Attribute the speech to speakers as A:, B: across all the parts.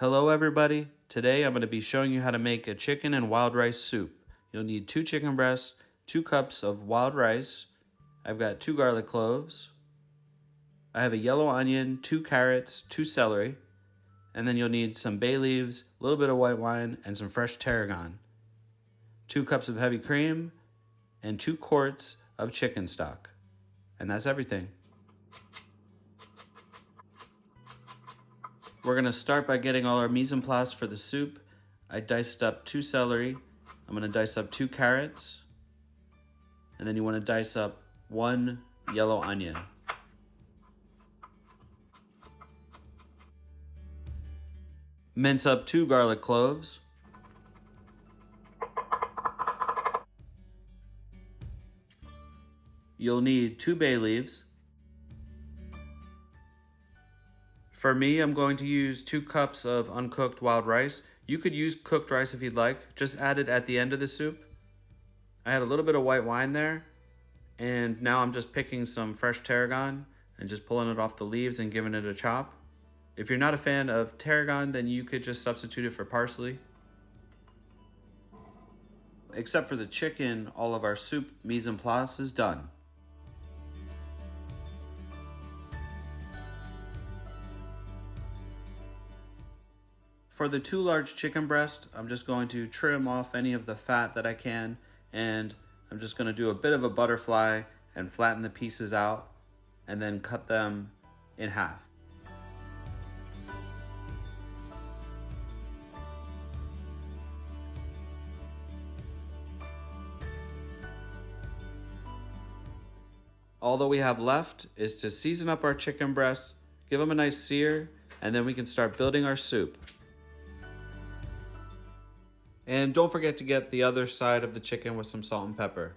A: Hello everybody. Today I'm going to be showing you how to make a chicken and wild rice soup. You'll need 2 chicken breasts, 2 cups of wild rice. I've got 2 garlic cloves. I have a yellow onion, 2 carrots, 2 celery. And then you'll need some bay leaves, a little bit of white wine, and some fresh tarragon. 2 cups of heavy cream, and 2 quarts of chicken stock. And that's everything. We're going to start by getting all our mise en place for the soup. I diced up 2 celery. I'm going to dice up 2 carrots. And then you want to dice up 1 yellow onion. Mince up 2 garlic cloves. You'll need 2 bay leaves. For me, I'm going to use 2 cups of uncooked wild rice. You could use cooked rice if you'd like. Just add it at the end of the soup. I had a little bit of white wine there, and now I'm just picking some fresh tarragon and just pulling it off the leaves and giving it a chop. If you're not a fan of tarragon, then you could just substitute it for parsley. Except for the chicken, all of our soup mise en place is done. For the 2 large chicken breasts, I'm just going to trim off any of the fat that I can, and I'm just going to do a bit of a butterfly and flatten the pieces out and then cut them in half. All that we have left is to season up our chicken breasts, give them a nice sear, and then we can start building our soup. And don't forget to get the other side of the chicken with some salt and pepper.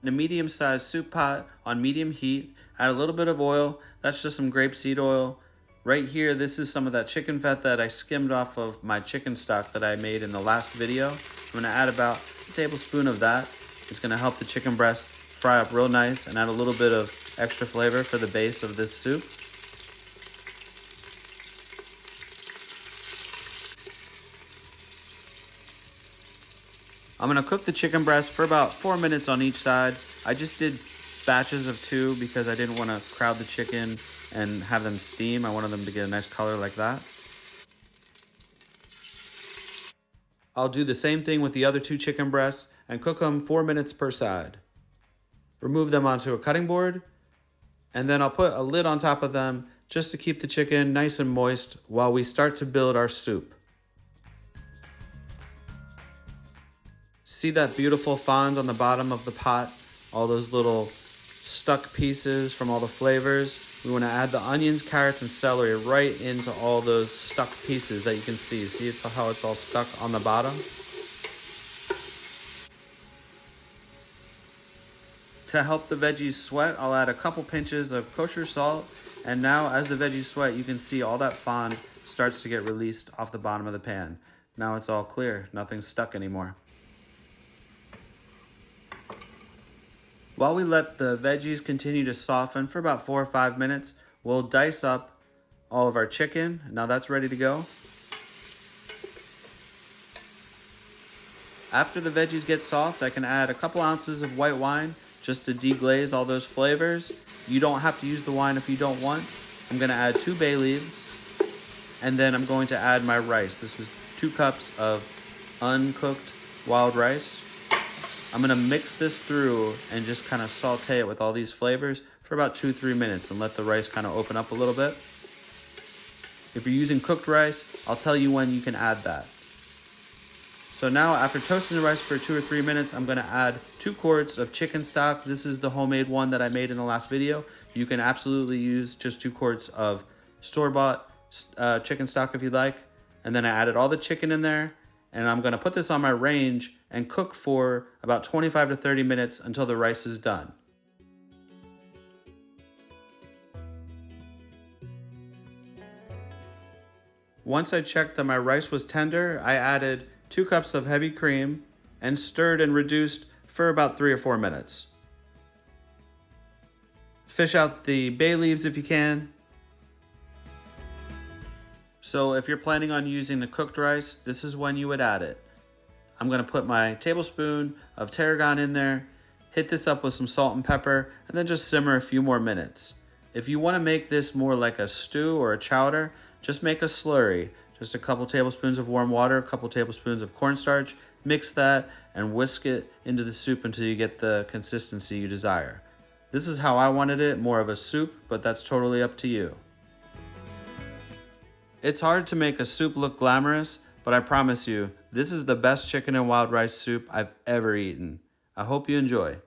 A: In a medium-sized soup pot on medium heat, add a little bit of oil. That's just some grapeseed oil. Right here, this is some of that chicken fat that I skimmed off of my chicken stock that I made in the last video. I'm gonna add about a tablespoon of that. It's gonna help the chicken breast fry up real nice and add a little bit of extra flavor for the base of this soup. I'm gonna cook the chicken breast for about 4 minutes on each side. I just did batches of 2 because I didn't wanna crowd the chicken and have them steam. I wanted them to get a nice color like that. I'll do the same thing with the other 2 chicken breasts and cook them 4 minutes per side. Remove them onto a cutting board, and then I'll put a lid on top of them just to keep the chicken nice and moist while we start to build our soup. See that beautiful fond on the bottom of the pot? All those little stuck pieces from all the flavors. We want to add the onions, carrots, and celery right into all those stuck pieces that you can see. See it's how it's all stuck on the bottom? To help the veggies sweat, I'll add a couple pinches of kosher salt. And now as the veggies sweat, you can see all that fond starts to get released off the bottom of the pan. Now it's all clear, nothing's stuck anymore. While we let the veggies continue to soften for about 4 or 5 minutes, we'll dice up all of our chicken. Now that's ready to go. After the veggies get soft, I can add a couple ounces of white wine just to deglaze all those flavors. You don't have to use the wine if you don't want. I'm gonna add 2 bay leaves, and then I'm going to add my rice. This was 2 cups of uncooked wild rice. I'm gonna mix this through and just kind of saute it with all these flavors for about 2-3 minutes and let the rice kind of open up a little bit. If you're using cooked rice, I'll tell you when you can add that. So now after toasting the rice for 2 or 3 minutes, I'm gonna add 2 quarts of chicken stock. This is the homemade one that I made in the last video. You can absolutely use just 2 quarts of store-bought chicken stock if you'd like. And then I added all the chicken in there, and I'm gonna put this on my range and cook for about 25 to 30 minutes until the rice is done. Once I checked that my rice was tender, I added 2 cups of heavy cream and stirred and reduced for about 3 or 4 minutes. Fish out the bay leaves if you can. So if you're planning on using the cooked rice, this is when you would add it. I'm going to put my tablespoon of tarragon in there, hit this up with some salt and pepper, and then just simmer a few more minutes. If you want to make this more like a stew or a chowder, just make a slurry. Just a couple tablespoons of warm water, a couple tablespoons of cornstarch, mix that and whisk it into the soup until you get the consistency you desire. This is how I wanted it, more of a soup, but that's totally up to you. It's hard to make a soup look glamorous, but I promise you, this is the best chicken and wild rice soup I've ever eaten. I hope you enjoy.